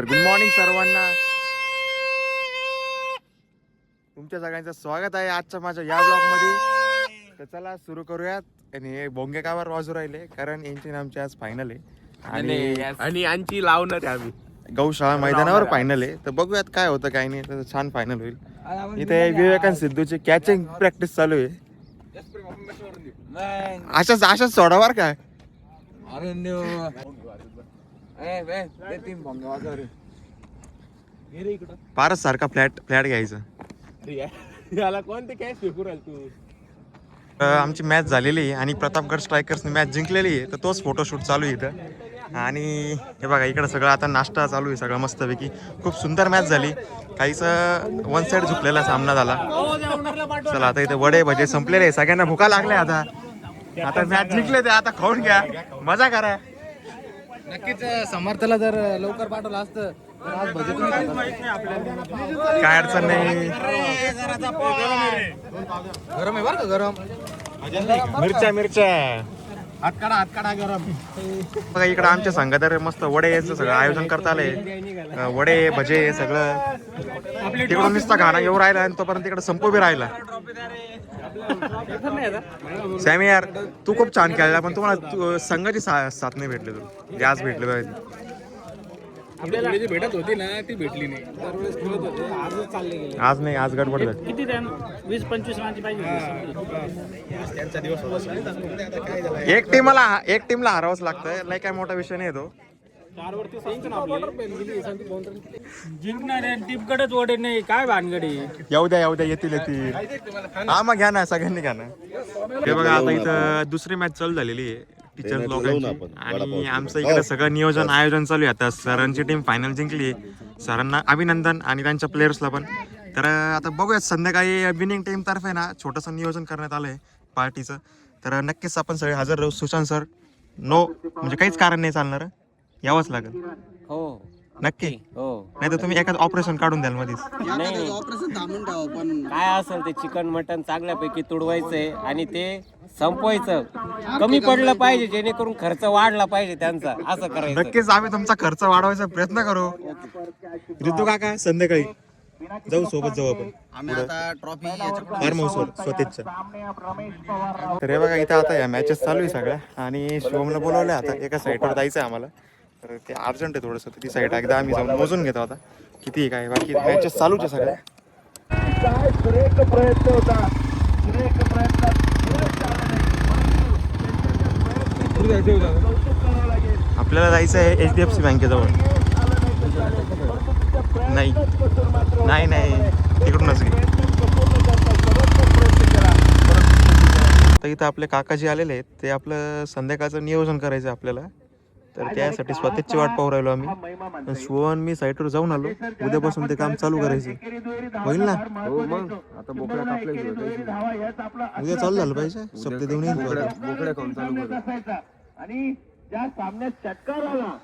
Good morning सर्वांना. तुमच्या सगळ्यांचं स्वागत आहे आजच्या माझ्या या ब्लॉग मध्ये. तर चला सुरू करूयात. आणि हे भोंगे कावर वाजू राहिले कारण यांची आमची आज फायनल आहे आणि यांची लावणार आहे आम्ही गौशाळा मैदानावर फायनल आहे. तर बघूयात काय होतं काय नाही. तर छान फायनल होईल. इथे विवेकानंद सिद्धूची कॅचिंग प्रॅक्टिस चालू आहे. अशाच सोडावर काय फारच सारखा फ्लॅट घ्यायचा. याला कोणते कॅश फेकू राहील तू? आमची मॅच झालेली आहे आणि प्रतापगड स्ट्रायकर्सने मॅच जिंकलेली आहे. तर तोच फोटोशूट चालू आहे इथं. आणि हे बघा इकडं सगळं आता नाश्ता चालू आहे सगळं मस्तपैकी. खूप सुंदर मॅच झाली. काहीच वन साइड झुकलेला सामना झाला. चला आता इथे वडे भजे संपलेले आहे. सगळ्यांना भुका लागल्या. आता मॅच जिंकले ते आता खाऊन घ्या मजा करा. नक्कीच समर्थला जर लवकर पाठवलं असतं तर आज भजे काय अडचण नाही. गरम आहे बरं का गरम. मिरच्या हात काढा गरम. बघा इकडं आमच्या संघात मस्त वडे याचं सगळं आयोजन करता आलंय. वडे भजे सगळं तिकडून नुसता गाणं येऊ राहिला आणि तोपर्यंत तिकडे संपू बी राहिला. सॅमी यार तू खूप छान खेळला पण तुम्हाला संघाची साथ नाही भेटली. तू आज भेटले पाहिजे. आपल्याला जी भेटत होती ना ती भेटली नाही. दरवेळेस खेळत होते आजच चालले गेले. आज नाही आज गडबड झाली. किती द्या 20-25 रनाची पाहिजे. त्यांचा दिवस एक टीमला हरावंच लागतं. लय काय मोठा विषय नाही तो. जिंकणार टीमकडेच ओढे नाही काय भानगडी. येऊ द्या येतील. हा मग घ्या ना सगळ्यांनी घ्या ना. हे बघा आता इथं दुसरी मॅच चालू झालेली आहे टीचर लोकांची. आणि आमचं इकडे सगळं नियोजन आयोजन चालू आहे. आता सरांची टीम फायनल जिंकली. सरांना अभिनंदन आणि त्यांच्या प्लेयर्सला पण. तर आता बघूयात संध्याकाळी विनिंग टीम तर्फे ना छोटंसं नियोजन करण्यात आलंय पार्टीचं. तर नक्कीच आपण सगळे हजर राहू. सुशांत सर नो म्हणजे काहीच कारण नाही चालणार. यावंच लागेल. हो नक्की. हो नाही तर तुम्ही एखादं ऑपरेशन काढून द्याल मध्येच. ऑपरेशन थांबून ठेवा पण काय असेल ते चिकन मटन चांगल्यापैकी तुडवायचंय आणि ते संपवायचं. कमी पडलं पाहिजे जेणेकरून खर्च वाढला पाहिजे त्यांचा. असं करायचं. नक्कीच आम्ही तुमचा खर्च वाढवायचा प्रयत्न करू. ऋतू काका संध्याकाळी जाऊ सोबत जाऊ आपण. आम्ही आता ट्रॉफी फार्म हाऊसवर स्वतःच्या. तर हे बघा इथं आता या मॅचेस चालू आहे सगळ्या. आणि शिवमला बोलवलं आता एका साईडवर जायचं आहे आम्हाला. तर ते अर्जंट आहे थोडंसं. ती साईड एकदा आम्ही जाऊन मोजून घेतो आता किती काय. बाकी मॅचेस चालूच आहे सगळ्या. आपल्याला जायचं आहे HDFC बँकेजवळ. नाही तिकडूनच घे. तर इथं आपले काकाजी आलेले आहेत. ते आपलं संध्याकाळचं नियोजन करायचं आपल्याला. तर त्यासाठी स्वतःची वाट पाहू राहिलो आम्ही. शिवण मी साईटवर जाऊन आलो. उद्यापासून ते काम चालू करायचं होईल ना. मग आता बोकड्या कापल्या उद्या चालू झालं पाहिजे. शब्द देऊन येईल. बोकड्या खाऊन चालू करू. आणि ज्या सामन्यात षटकार आला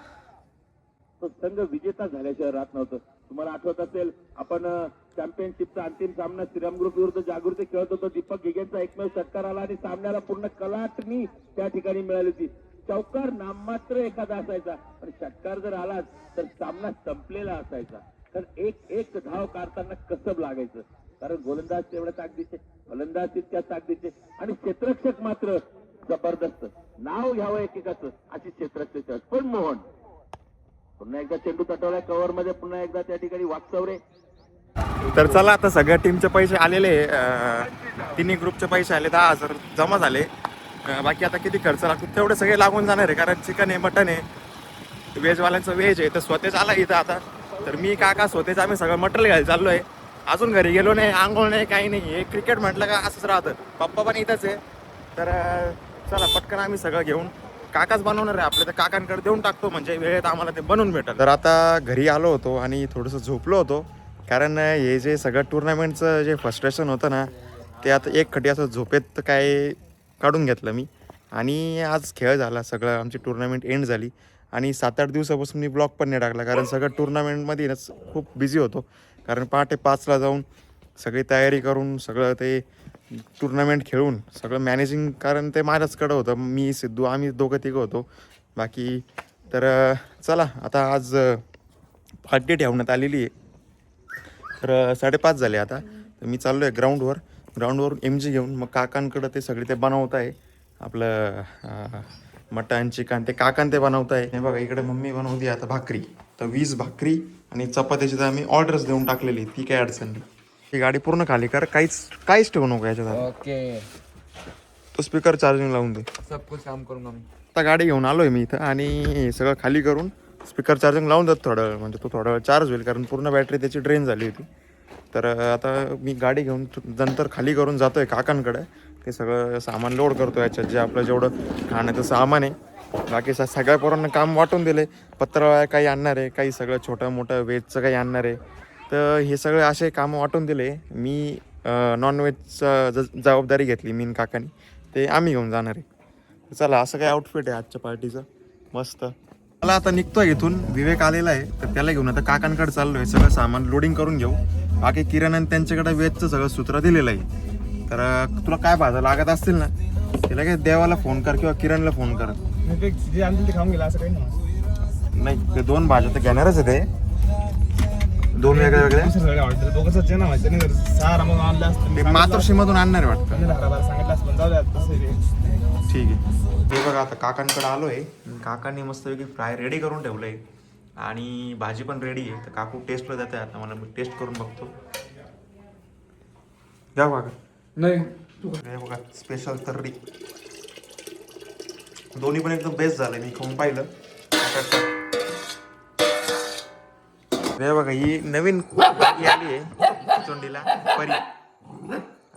तो संघ विजेता झाल्याशिवाय राहत नव्हतं. तुम्हाला आठवत असेल आपण चॅम्पियनशिपचा अंतिम सामना श्रीराम ग्रुप विरुद्ध जागृती खेळत होतो. दीपक गिगेंचा एकमेव षटकार आला आणि सामन्याला पूर्ण कलाटणी त्या ठिकाणी मिळाली होती. चौकार नाममात्र एखादा असायचा पण षटकार जर आला तर सामना संपलेला असायचा. तर एक धाव काढताना कसब लागायचं. कारण गोलंदाज तेवढ्या ताकदीचे, फलंदाज तितक्या ताकदीचे आणि क्षेत्ररक्षक मात्र जबरदस्त. नाव घ्यावं एकेकाचं अशी क्षेत्ररक्षक. पण मोहन पुन्हा एकदा चेंडू तटवलाय कव्हर मध्ये. पुन्हा एकदा त्या ठिकाणी वाकचौरे. तर चला आता सगळ्या टीमचे पैसे आलेले. तिन्ही ग्रुपचे पैसे आले 10,000 जमा झाले. बाकी आता किती खर्च लागतो तेवढे सगळे लागून जाणार आहे. कारण चिकन आहे, मटन आहे, व्हेजवाल्यांचं व्हेज आहे. तर स्वतःच आला इथं आता. तर मी काका स्वतःच आम्ही सगळं मटेरियल घ्यायला चाललो आहे. अजून घरी गेलो नाही, आंघोळ नाही, काही नाही. हे क्रिकेट म्हटलं का असंच राहतं. पप्पा पण इथंच आहे. तर चला पटकन आम्ही सगळं घेऊन काकाच बनवणार आहे आपल्या. तर काकांकडे देऊन टाकतो म्हणजे वेळेत आम्हाला ते बनवून भेटेल. तर आता घरी आलो होतो आणि थोडंसं झोपलो होतो. कारण हे जे सगळं टुर्नामेंटचं जे फ्रस्ट्रेशन होतं ना ते आता एक खटी असं झोपेत काय काढून घेतलं मी. आणि आज खेळ झाला सगळं. आमची टुर्नामेंट एंड झाली. आणि 7-8 दिवसापासून मी ब्लॉग पण नाही टाकला कारण सगळं टुर्नामेंटमध्येच खूप बिझी होतो. कारण पहाटे 5ला जाऊन सगळी तयारी करून सगळं ते टुर्नामेंट खेळून सगळं मॅनेजिंग. कारण ते माझ्याचकडं होतं. मी सिद्धू आम्ही दोघं तिघं होतो बाकी. तर चला आता आज पार्टी ठेवण्यात आलेली आहे. तर 5:30 झाले आता. तर मी चाललो आहे ग्राउंडवर MG घेऊन. मग काकांकडं ते सगळे ते बनवत आहे आपलं मटण चिकन. ते काकान ते बनवत आहे. हे बघा इकडे मम्मी बनवते आता भाकरी. तर 20 भाकरी आणि चपात्याची तर आम्ही ऑर्डर्स देऊन टाकलेली. ती काय अडचण नाही. ही गाडी पूर्ण खाली कर. काहीच ठेवू नको याच्यात. ओके तो स्पीकर चार्जिंग लावून दे. सब कुछ काम करूंगा मी. आता गाडी घेऊन आलोय मी इथं आणि सगळं खाली करून स्पीकर चार्जिंग लावून देत थोडा वेळ. म्हणजे तो थोडा वेळ चार्ज होईल कारण पूर्ण बॅटरी त्याची ड्रेन झाली होती. तर आता मी गाडी घेऊन नंतर खाली करून जातोय काकांकडे. ते सगळं सामान लोड करतो याच्यात जे आपलं जेवढं खाण्याचं सामान आहे. बाकी सगळ्या पोरांना काम वाटून दिले. पत्रावळ्या काही आणणार आहे, काही सगळं छोटं मोठं व्हेजचं काही आणणार आहे. तर हे सगळे असे कामं वाटून दिले. मी नॉनव्हेजचं जबाबदारी घेतली मी काकानी. ते आम्ही घेऊन जाणार आहे. चला असं काही आउटफिट आहे आजच्या पार्टीचं मस्त. मला आता निघतोय इथून. विवेक आलेला आहे तर त्याला घेऊन आता काकांकडे चाललोय. सगळं सामान लोडिंग करून घेऊ. बाकी किराणा त्यांच्याकडे वेजचं सगळं सूत्र दिलेलं आहे. तर तुला काय भाज्या लागत असतील ना त्याला काय देवाला फोन कर किंवा किरणला फोन कर. जे आणतील ते खाऊन गेला असं काही नाही ते 2 भाज्या तर घेणारच आहे. ते 2 वेगळ्या ऑर्डर दोघंच ना माहिती नाही. सारा मग आणलं असतं ते मातोश्रीमधून आणणार आहे वाटतं. सांगितलं असतं जाऊ द्या तसं. ठीक आहे. हे बघा आता काकांकडे आलो आहे. काकांनी मस्तपैकी फ्राय रेडी करून ठेवलं आहे आणि भाजी पण रेडी आहे. तर काकू टेस्टला देत आहे. आता मला मी टेस्ट करून बघतो. घ्या बघा. नाही हे बघा स्पेशल तर्री. दोन्ही पण एकदम बेस्ट झालं. मी खाऊन पाहिलं. हे बघा ही नवीन आली आहे चोंडीला परी.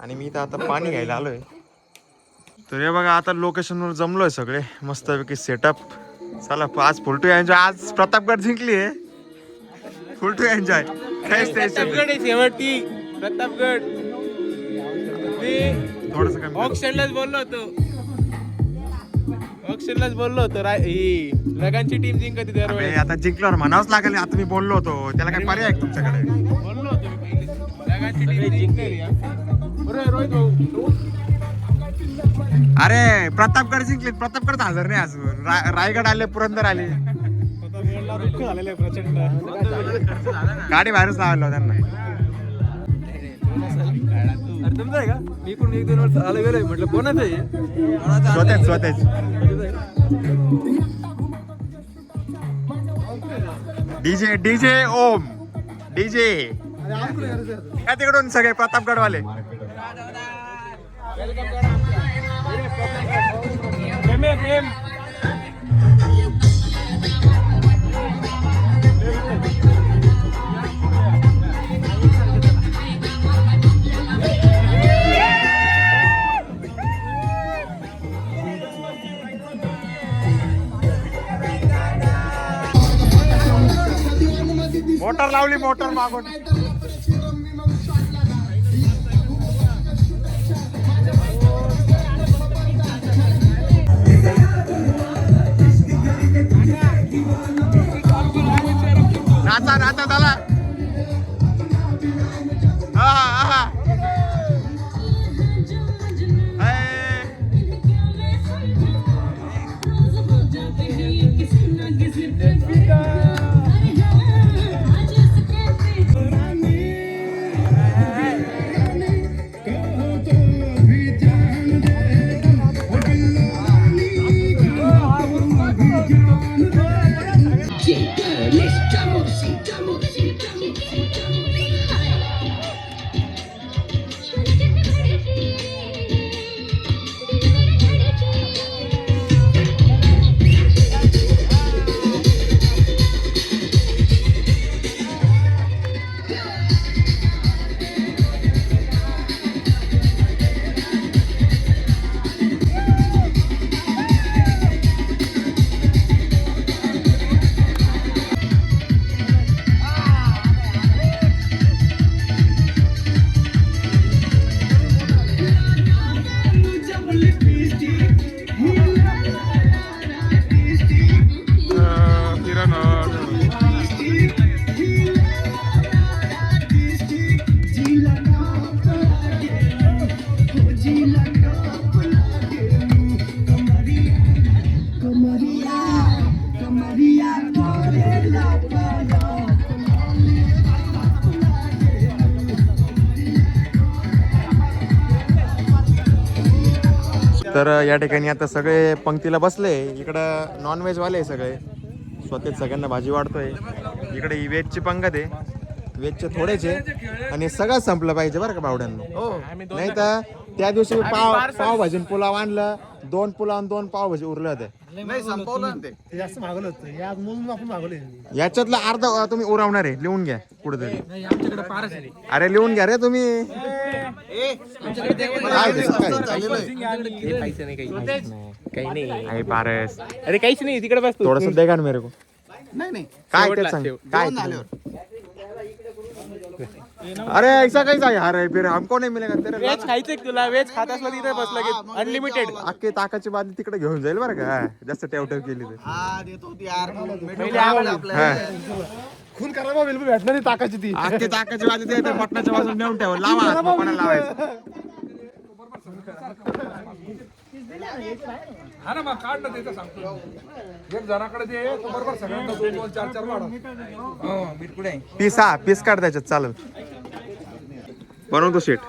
आणि मी तर आता पाणी घ्यायला आलोय. तर हे बघा आता लोकेशनवर जमलोय सगळे मस्तपैकी सेटअप. चला आज फुल टू एन्जॉय. आज प्रतापगड जिंकली आहे. Full to enjoy. शेवटी प्रतापगड. मी थोडस कमी ऑक्शनलाच बोललो होतो ही लगांची टीम जिंकती दरवेळेस. आता जिंकल्यावर म्हणावंच लागेल. आता मी बोललो होतो त्याला काय पर्याय आहे तुमच्याकडे. बोललो होतो मी पहिले लगांची टीम जिंकली. बरोबर रोहित भाऊ. अरे प्रतापगड जिंकले. प्रतापगड हजर नाही अजून. रायगड आले, पुरंदर आले. प्रचंड गाडी बाहेरच लावलं त्यांना. तुमचं आहे का? मी पण 1-2 वर्ष आलं गेलोय. म्हटलं कोणाचं आहे? स्वतःच डीजे ओम डीजे काय तिकडून सगळे प्रतापगडवाले. मोटर लावली. मोटर मागून नाचा नाचा झाला. Necesitamos तर या ठिकाणी आता सगळे पंक्तीला बसले. इकडं नॉनव्हेजवाले सगळे स्वतः सगळ्यांना भाजी वाढतोय. इकडे ही व्हेजची पंगत आहे. व्हेजचे थोडेचे आणि सगळं संपलं पाहिजे बरं का बावड्यांना. नाही तर त्या दिवशी पावभाजी पुलाव आणलं, 2 पुलाव आणि 2 पावभाजी उरले होते. जास्त मागवलं होतं आज म्हणून आपण मागवले. याच्यातलं अर्धा तुम्ही उरवणार आहे. लिहून घ्या कुठेतरी. आमच्याकडे पारच आहे. अरे लिहून घ्या रे तुम्ही. काय पारस अरे काहीच नाही तिकडे बस थोडस देगा ना मेरे को. नाही काय ते सांग काय अरे ऐसा कैसा यार है फिर हमको नहीं मिलेगा तेरे वेज खायचंय तुला वेज खात असलं तिथे बसलं की अनलिमिटेड अख्खे ताकाची बाजू तिकडे घेऊन जाईल बरं का जास्त टेवटेव केली तर. हा. खून करा बिलकुल भेटणार नाही ताकाची ती. अख्खे ताकाची बाजू ते मटणाच्या बाजून नेऊन ठेव लावा कोणाला लावायचं. हा ना मग काढ ना ते सांगतो. एक जणाकडे ते बरोबर सगळ्यांना 2-2 4-4 वाढा. पीस काढ त्याच्यात चालेल. बनवतो शेट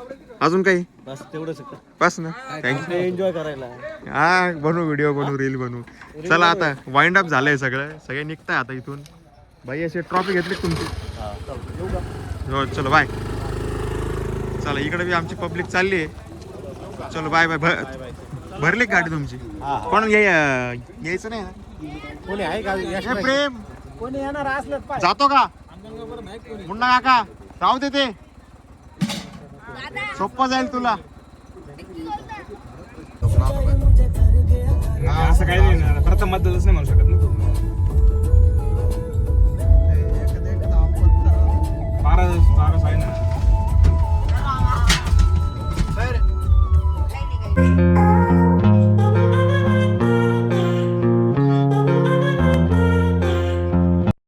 अजून काही बस तेवढंच बस ना. थँक्यू. एन्जॉय करायला. हा बनवू व्हिडिओ बनवू रील बनवू. चला आता वाइंड अप झालंय सगळं. सगळे निघताय आता इथून. बाई अशी ट्रॉफी घेतली का तुमची. हो चलो बाय. चला इकडे बी आमची पब्लिक चालली आहे. चलो बाय बाय. भरली का गाडी तुमची. पण यायचं नाही ना कोणी आहे का हे प्रेम कोणी येणार असलं जातो का मुन्ना काका. राहू दे ते सोपं जाईल तुला. असं काही नाही प्रथम बद्दलच नाही म्हणू शकत ना. 12 आहे ना.